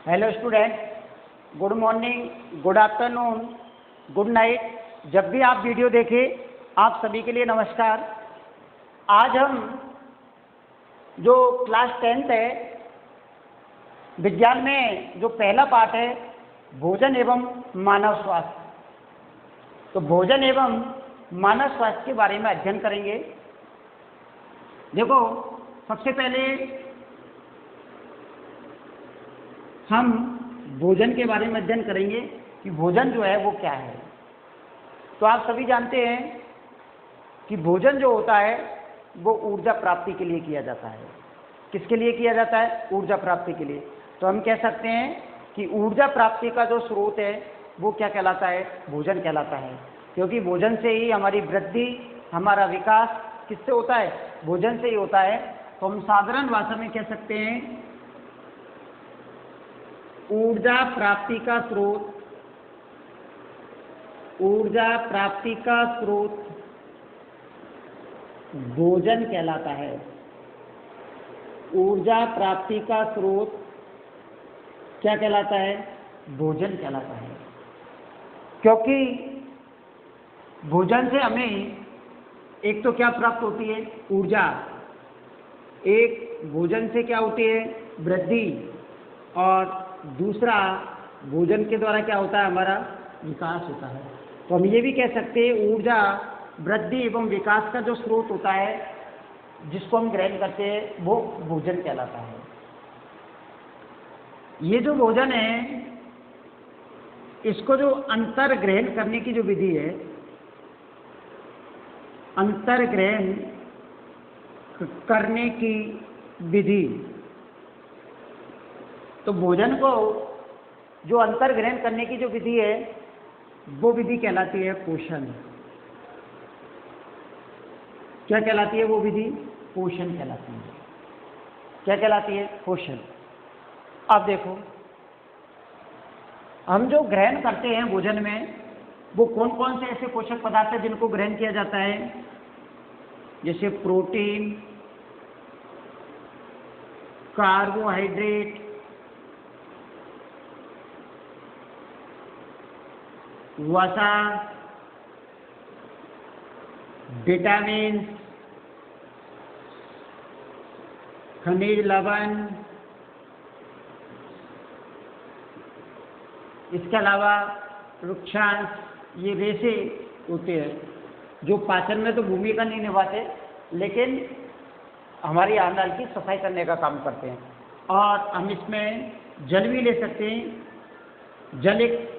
Hello student, good morning, good afternoon, good night. जब भी आप वीडियो देखें, आप सभी के लिए नमस्कार। आज हम जो क्लास 10th है, विज्ञान में जो पहला पाठ है भोजन एवं मानव स्वास्थ्य, तो भोजन एवं मानव स्वास्थ्य के बारे में अध्ययन करेंगे। देखो, सबसे पहले हम भोजन के बारे में अध्ययन करेंगे कि भोजन जो है वो क्या है। तो आप सभी जानते हैं कि भोजन जो होता है वो ऊर्जा प्राप्ति के लिए किया जाता है। किसके लिए किया जाता है? ऊर्जा प्राप्ति के लिए। तो हम कह सकते हैं कि ऊर्जा प्राप्ति का जो स्रोत है वो क्या कहलाता है? भोजन कहलाता है। क्योंकि भोजन से ही हमारी वृद्धि, हमारा विकास किससे होता है? भोजन से ही होता है। तो हम साधारण भाषा में कह सकते हैं ऊर्जा प्राप्ति का स्रोत, ऊर्जा प्राप्ति का स्रोत भोजन कहलाता है। ऊर्जा प्राप्ति का स्रोत क्या कहलाता है? भोजन कहलाता है। क्योंकि भोजन से हमें एक तो क्या प्राप्त होती है? ऊर्जा। एक भोजन से क्या होती है? वृद्धि। और दूसरा, भोजन के द्वारा क्या होता है? हमारा विकास होता है। तो हम ये भी कह सकते हैं ऊर्जा वृद्धि एवं विकास का जो स्रोत होता है, जिसको हम ग्रहण करते हैं, वो भोजन कहलाता है। ये जो भोजन है, इसको जो अंतर ग्रहण करने की जो विधि है, अंतर ग्रहण करने की विधि, तो भोजन को जो अंतर ग्रहण करने की जो विधि है वो विधि कहलाती है पोषण। क्या कहलाती है वो विधि? पोषण कहलाती है। क्या कहलाती है? पोषण। अब देखो, हम जो ग्रहण करते हैं भोजन में, वो कौन कौन से ऐसे पोषक पदार्थ हैं जिनको ग्रहण किया जाता है? जैसे प्रोटीन, कार्बोहाइड्रेट, वसा, विटामिन, खनिज लवण, इसके अलावा वृक्षांश, ये रेशे होते हैं जो पाचन में तो भूमिका नहीं निभाते, लेकिन हमारी आंदाल की सफाई करने का काम करते हैं। और हम इसमें जल भी ले सकते हैं। जल एक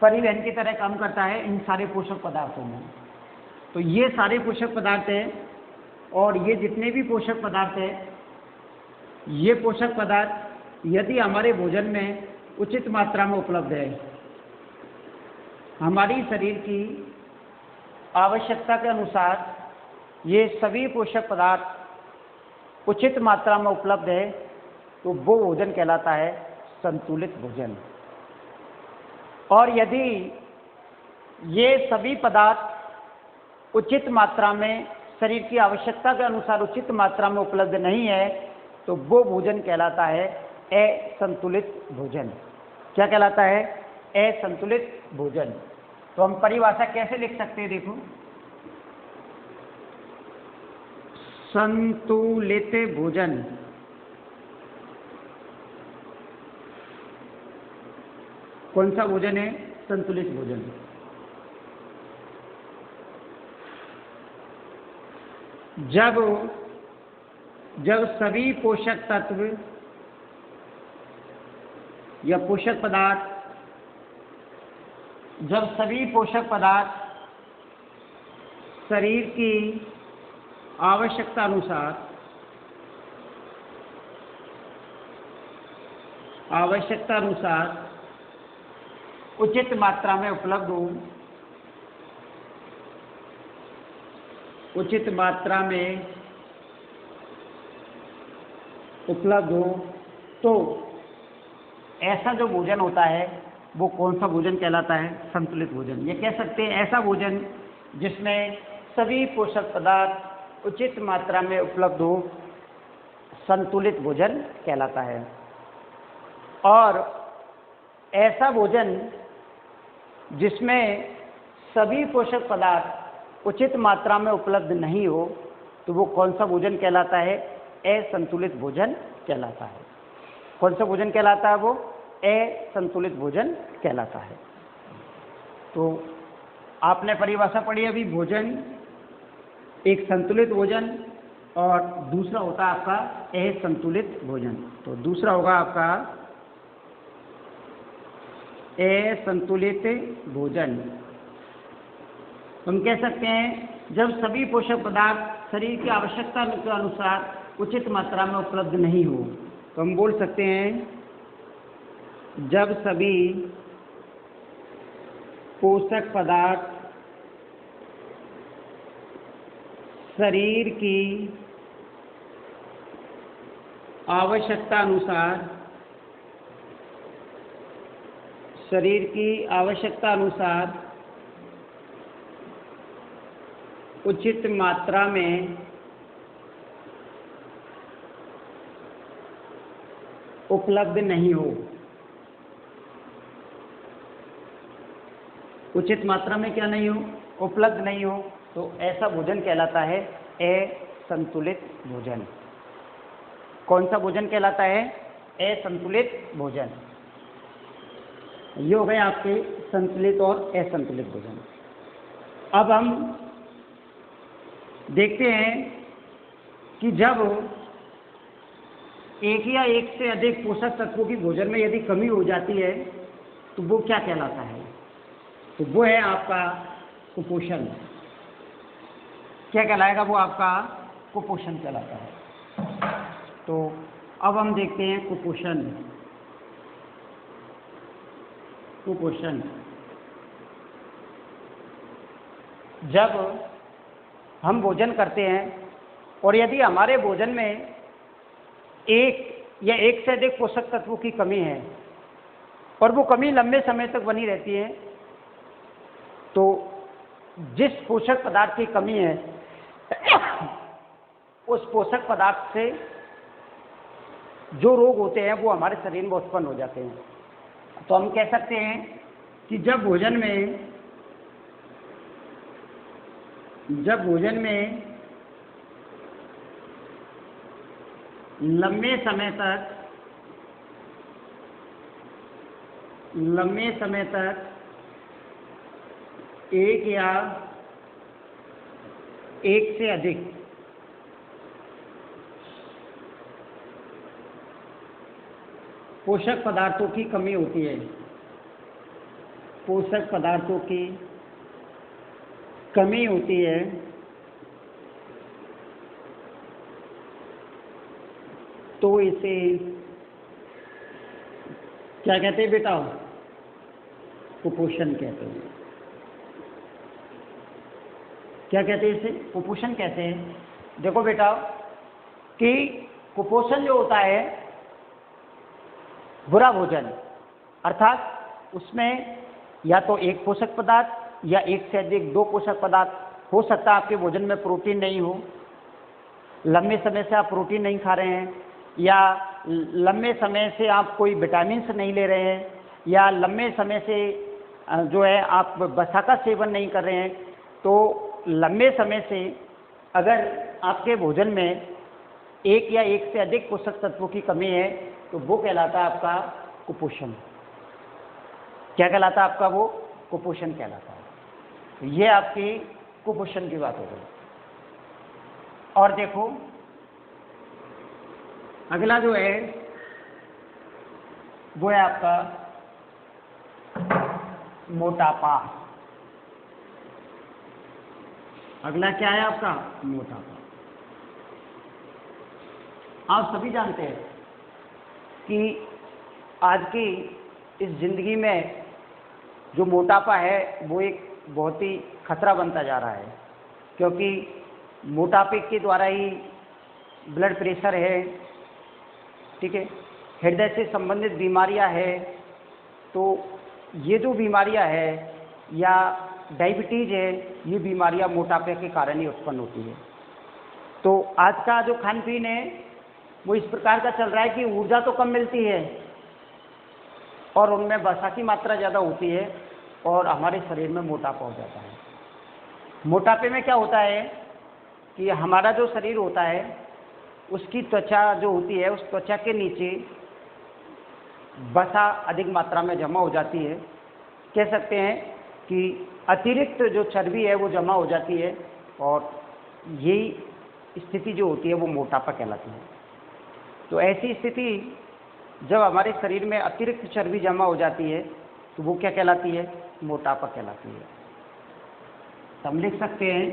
परिवहन की तरह काम करता है इन सारे पोषक पदार्थों में। तो ये सारे पोषक पदार्थ हैं, और ये जितने भी पोषक पदार्थ हैं, ये पोषक पदार्थ यदि हमारे भोजन में उचित मात्रा में उपलब्ध है, हमारी शरीर की आवश्यकता के अनुसार ये सभी पोषक पदार्थ उचित मात्रा में उपलब्ध है, तो वो भोजन कहलाता है संतुलित भोजन। और यदि ये सभी पदार्थ उचित मात्रा में, शरीर की आवश्यकता के अनुसार उचित मात्रा में उपलब्ध नहीं है, तो वो भोजन कहलाता है असंतुलित भोजन। क्या कहलाता है? असंतुलित भोजन। तो हम परिभाषा कैसे लिख सकते हैं? देखो, संतुलित भोजन कौन सा भोजन है? संतुलित भोजन। जब सभी पोषक तत्व या पोषक पदार्थ, जब सभी पोषक पदार्थ शरीर की आवश्यकता अनुसार उचित मात्रा में उपलब्ध हो, उचित मात्रा में उपलब्ध हो, तो ऐसा जो भोजन होता है वो कौन सा भोजन कहलाता है? संतुलित भोजन। ये कह सकते हैं ऐसा भोजन जिसमें सभी पोषक पदार्थ उचित मात्रा में उपलब्ध हो, संतुलित भोजन कहलाता है। और ऐसा भोजन जिसमें सभी पोषक पदार्थ उचित मात्रा में उपलब्ध नहीं हो, तो वो कौन सा भोजन कहलाता है? असंतुलित भोजन कहलाता है। कौन सा भोजन कहलाता है? वो असंतुलित भोजन कहलाता है। तो आपने परिभाषा पढ़ी अभी, भोजन एक संतुलित भोजन और दूसरा होता है आपका असंतुलित भोजन। तो दूसरा होगा आपका असंतुलित भोजन। हम कह सकते हैं जब सभी पोषक पदार्थ शरीर की आवश्यकता के अनुसार उचित मात्रा में उपलब्ध नहीं हो, तो हम बोल सकते हैं जब सभी पोषक पदार्थ शरीर की आवश्यकता अनुसार उचित मात्रा में उपलब्ध नहीं हो। उचित मात्रा में क्या नहीं हो? उपलब्ध नहीं हो, तो ऐसा भोजन कहलाता है असंतुलित भोजन। कौन सा भोजन कहलाता है? असंतुलित भोजन। ये हो गए आपके संतुलित और असंतुलित भोजन। अब हम देखते हैं कि जब एक या एक से अधिक पोषक तत्वों की भोजन में यदि कमी हो जाती है, तो वो क्या कहलाता है? तो वो है आपका कुपोषण। क्या कहलाएगा? वो आपका कुपोषण कहलाता है। तो अब हम देखते हैं कुपोषण। जब हम भोजन करते हैं और यदि हमारे भोजन में एक या एक से अधिक पोषक तत्वों की कमी है और वो कमी लंबे समय तक बनी रहती है, तो जिस पोषक पदार्थ की कमी है उस पोषक पदार्थ से जो रोग होते हैं वो हमारे शरीर में उत्पन्न हो जाते हैं। तो हम कह सकते हैं कि जब भोजन में लंबे समय तक एक या एक से अधिक पोषक पदार्थों की कमी होती है, पोषक पदार्थों की कमी होती है, तो इसे क्या कहते हैं बेटा? कुपोषण कहते हैं। क्या कहते हैं इसे? कुपोषण कहते हैं। देखो बेटा कि कुपोषण जो होता है बुरा भोजन, अर्थात उसमें या तो एक पोषक पदार्थ या एक से अधिक दो पोषक पदार्थ हो सकता है। आपके भोजन में प्रोटीन नहीं हो, लंबे समय से आप प्रोटीन नहीं खा रहे हैं, या लंबे समय से आप कोई विटामिन नहीं ले रहे हैं, या लंबे समय से जो है आप वसा का सेवन नहीं कर रहे हैं, तो लंबे समय से अगर आपके भोजन में एक या एक से अधिक पोषक तत्वों की कमी है, तो वो कहलाता है आपका कुपोषण। क्या कहलाता है आपका? वो कुपोषण कहलाता है। तो ये आपकी कुपोषण की बात हो गई। और देखो अगला जो है वो है आपका मोटापा। अगला क्या है आपका? मोटापा। आप सभी जानते हैं कि आज की इस जिंदगी में जो मोटापा है वो एक बहुत ही खतरा बनता जा रहा है, क्योंकि मोटापे के द्वारा ही ब्लड प्रेशर है, ठीक है, हृदय से संबंधित बीमारियां है। तो ये जो बीमारियां है या डायबिटीज है, ये बीमारियां मोटापे के कारण ही उत्पन्न होती है। तो आज का जो खान पीन है वो इस प्रकार का चल रहा है कि ऊर्जा तो कम मिलती है, और उनमें वसा की मात्रा ज़्यादा होती है और हमारे शरीर में मोटापा हो जाता है। मोटापे में क्या होता है कि हमारा जो शरीर होता है उसकी त्वचा जो होती है, उस त्वचा के नीचे वसा अधिक मात्रा में जमा हो जाती है। कह सकते हैं कि अतिरिक्त जो चर्बी है वो जमा हो जाती है और यही स्थिति जो होती है वो मोटापा कहलाती है। तो ऐसी स्थिति जब हमारे शरीर में अतिरिक्त चर्बी जमा हो जाती है तो वो क्या कहलाती है? मोटापा कहलाती है। तो हम लिख सकते हैं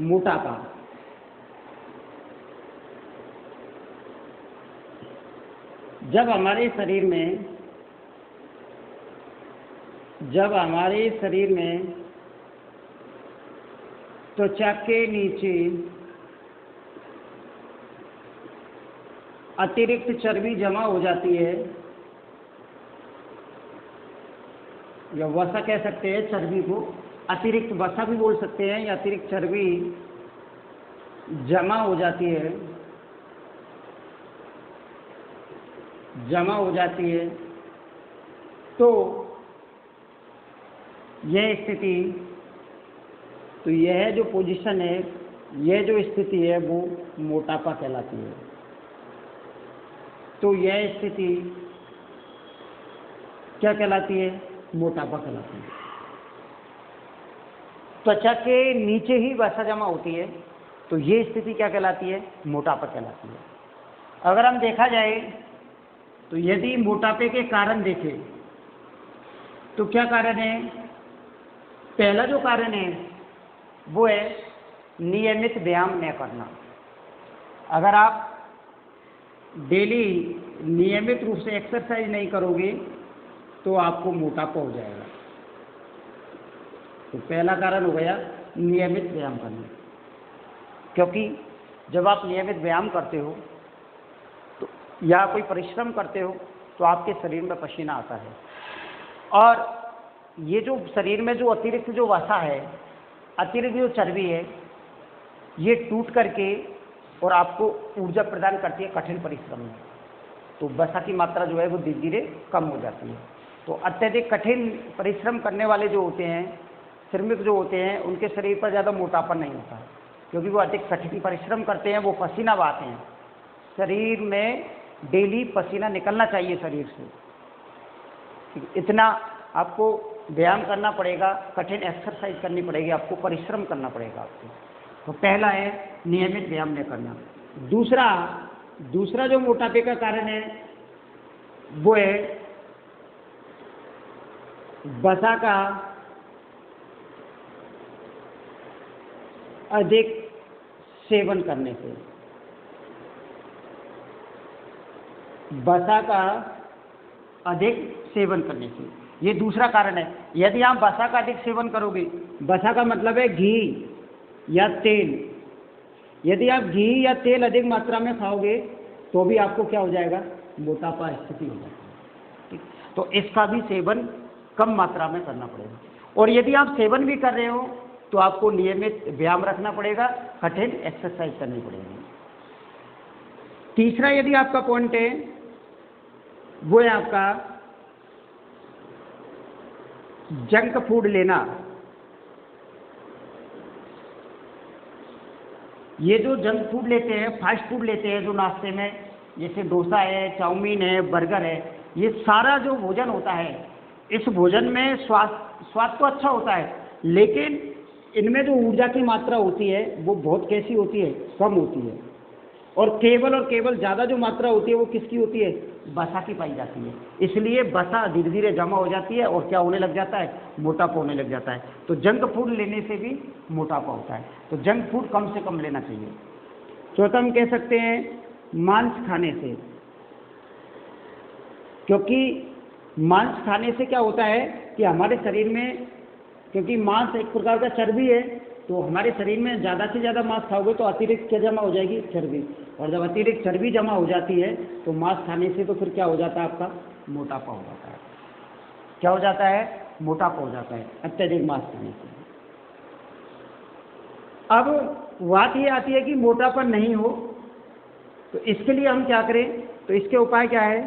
मोटापा। जब हमारे शरीर में त्वचा के नीचे अतिरिक्त चर्बी जमा हो जाती है, या वसा कह सकते हैं चर्बी को, अतिरिक्त वसा भी बोल सकते हैं, या अतिरिक्त चर्बी जमा हो जाती है, तो यह स्थिति, तो यह जो पोजीशन है, यह जो स्थिति है वो मोटापा कहलाती है। तो यह स्थिति क्या कहलाती है? मोटापा कहलाती है। त्वचा के नीचे ही वसा जमा होती है तो ये स्थिति क्या कहलाती है? मोटापा कहलाती है। अगर हम देखा जाए तो यदि मोटापे के कारण देखें तो क्या कारण है? पहला जो कारण है वो है नियमित व्यायाम न करना। अगर आप डेली नियमित रूप से एक्सरसाइज नहीं करोगे तो आपको मोटापा हो जाएगा। तो पहला कारण हो गया नियमित व्यायाम करना, क्योंकि जब आप नियमित व्यायाम करते हो तो या कोई परिश्रम करते हो तो आपके शरीर में पसीना आता है, और ये जो शरीर में जो अतिरिक्त जो वसा है, अतिरिक्त जो चर्बी है, ये टूट करके और आपको ऊर्जा प्रदान करती है कठिन परिश्रम में। तो वसा की मात्रा जो है वो धीरे धीरे कम हो जाती है। तो अत्यधिक कठिन परिश्रम करने वाले जो होते हैं, श्रमिक जो होते हैं, उनके शरीर पर ज़्यादा मोटापा नहीं होता, क्योंकि वो अधिक कठिन परिश्रम करते हैं, वो पसीना बहाते हैं। शरीर में डेली पसीना निकलना चाहिए शरीर से, इतना आपको व्यायाम करना पड़ेगा, कठिन एक्सरसाइज करनी पड़ेगी, आपको परिश्रम करना पड़ेगा आपको। तो पहला है नियमित व्यायाम न करना। दूसरा जो मोटापे का कारण है वो है वसा का अधिक सेवन करने से। वसा का अधिक सेवन करने से, ये दूसरा कारण है। यदि आप वसा का अधिक सेवन करोगे, वसा का मतलब है घी या तेल, यदि आप घी या तेल अधिक मात्रा में खाओगे तो भी आपको क्या हो जाएगा? मोटापा स्थिति हो जाएगी। ठीक, तो इसका भी सेवन कम मात्रा में करना पड़ेगा। और यदि आप सेवन भी कर रहे हो तो आपको नियमित व्यायाम रखना पड़ेगा, कठिन एक्सरसाइज करनी पड़ेगी। तीसरा यदि आपका पॉइंट है वो है आपका जंक फूड लेना। ये जो जंक फूड लेते हैं, फास्ट फूड लेते हैं जो नाश्ते में, जैसे डोसा है, चाउमीन है, बर्गर है, ये सारा जो भोजन होता है, इस भोजन में स्वाद तो अच्छा होता है, लेकिन इनमें जो ऊर्जा की मात्रा होती है वो बहुत कैसी होती है? कम होती है। और केवल ज़्यादा जो मात्रा होती है वो किसकी होती है? वसा की पाई जाती है। इसलिए वसा धीरे धीरे जमा हो जाती है और क्या होने लग जाता है? मोटापा होने लग जाता है। तो जंक फूड लेने से भी मोटापा होता है, तो जंक फूड कम से कम लेना चाहिए। चौथा हम कह सकते हैं मांस खाने से, क्योंकि मांस खाने से क्या होता है कि हमारे शरीर में, क्योंकि मांस एक प्रकार का चर्बी है, तो हमारे शरीर में ज़्यादा से ज़्यादा मांस खाओगे तो अतिरिक्त क्या जमा हो जाएगी? चर्बी। और जब अतिरिक्त चर्बी जमा हो जाती है तो मांस खाने से तो फिर क्या हो जाता है? आपका मोटापा हो जाता है। क्या हो जाता है? मोटापा हो जाता है अत्यधिक मांस खाने से। अब बात ये आती है कि मोटापा नहीं हो तो इसके लिए हम क्या करें? तो इसके उपाय क्या है?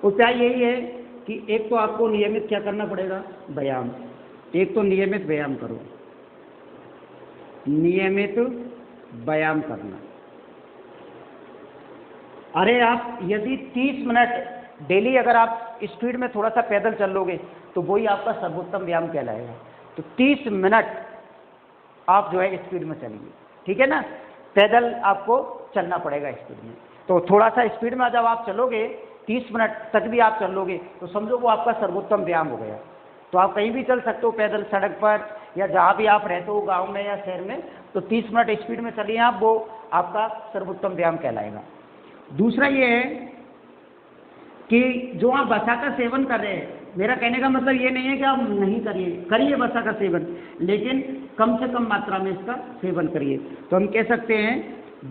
उपाय यही है कि एक तो आपको नियमित क्या करना पड़ेगा, व्यायाम। एक तो नियमित व्यायाम करो, नियमित व्यायाम करना। अरे आप यदि 30 मिनट डेली अगर आप स्पीड में थोड़ा सा पैदल चल लोगे तो वही आपका सर्वोत्तम व्यायाम कहलाएगा। तो 30 मिनट आप जो है स्पीड में चलिए, ठीक है ना, पैदल आपको चलना पड़ेगा स्पीड में। तो थोड़ा सा स्पीड में जब आप चलोगे 30 मिनट तक भी आप चल लोगे तो समझो वो आपका सर्वोत्तम व्यायाम हो गया। तो आप कहीं भी चल सकते हो पैदल, सड़क पर या जहाँ भी आप रहते हो, गांव में या शहर में, तो 30 मिनट स्पीड में चलिए आप, वो आपका सर्वोत्तम व्यायाम कहलाएगा। दूसरा ये है कि जो आप वसा का सेवन कर रहे हैं, मेरा कहने का मतलब ये नहीं है कि आप नहीं करिए, करिए वसा का सेवन, लेकिन कम से कम मात्रा में इसका सेवन करिए। तो हम कह सकते हैं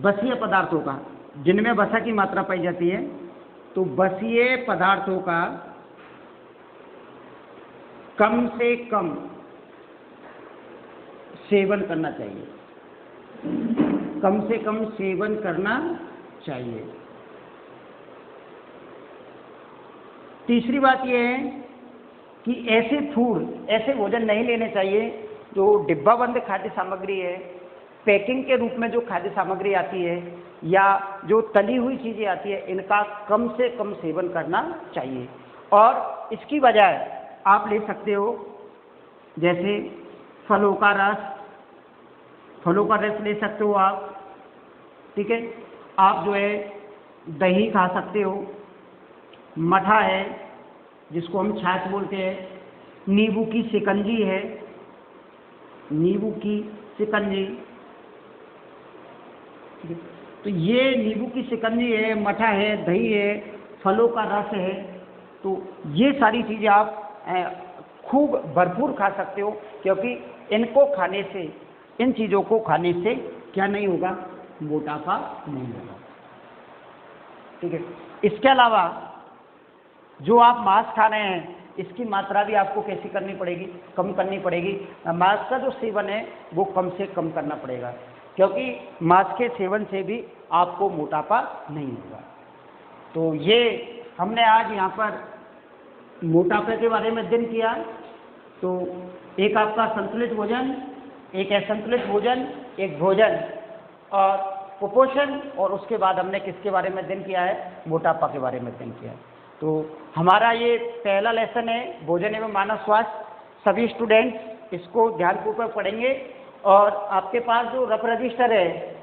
वसीय पदार्थों का, जिनमें वसा की मात्रा पाई जाती है, तो वसीय पदार्थों का कम से कम सेवन करना चाहिए, कम से कम सेवन करना चाहिए। तीसरी बात यह है कि ऐसे फूड, ऐसे भोजन नहीं लेने चाहिए जो डिब्बाबंद खाद्य सामग्री है, पैकिंग के रूप में जो खाद्य सामग्री आती है या जो तली हुई चीज़ें आती है, इनका कम से कम सेवन करना चाहिए। और इसकी बजाय आप ले सकते हो जैसे फलों का रस, फलों का रस ले सकते हो आप, ठीक है। आप जो है दही खा सकते हो, मठा है जिसको हम छाछ बोलते हैं, नींबू की शिकंजी है, नींबू की शिकंजी, तो ये नींबू की शिकंजी है, मठा है, दही है, फलों का रस है, तो ये सारी चीज़ें आप खूब भरपूर खा सकते हो, क्योंकि इनको खाने से, इन चीज़ों को खाने से क्या नहीं होगा, मोटापा नहीं होगा, ठीक है। इसके अलावा जो आप मांस खा रहे हैं, इसकी मात्रा भी आपको कैसी करनी पड़ेगी, कम करनी पड़ेगी। मांस का जो सेवन है वो कम से कम करना पड़ेगा, क्योंकि मांस के सेवन से भी आपको मोटापा नहीं होगा। तो ये हमने आज यहाँ पर मोटापे के बारे में अध्ययन किया। तो एक आपका संतुलित भोजन, एक असंतुलित भोजन, एक भोजन और कुपोषण, और उसके बाद हमने किसके बारे में अध्ययन किया है, मोटापा के बारे में अध्ययन किया है। तो हमारा ये पहला लेसन है भोजन एवं मानव स्वास्थ्य। सभी स्टूडेंट्स इसको ध्यानपूर्वक पढ़ेंगे और आपके पास जो रफ रजिस्टर है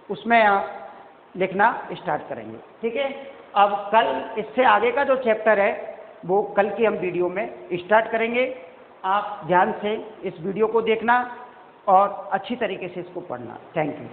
उसमें लिखना स्टार्ट करेंगे, ठीक है। अब कल इससे आगे का जो चैप्टर है वो कल की हम वीडियो में स्टार्ट करेंगे। आप ध्यान से इस वीडियो को देखना और अच्छी तरीके से इसको पढ़ना। Thank you.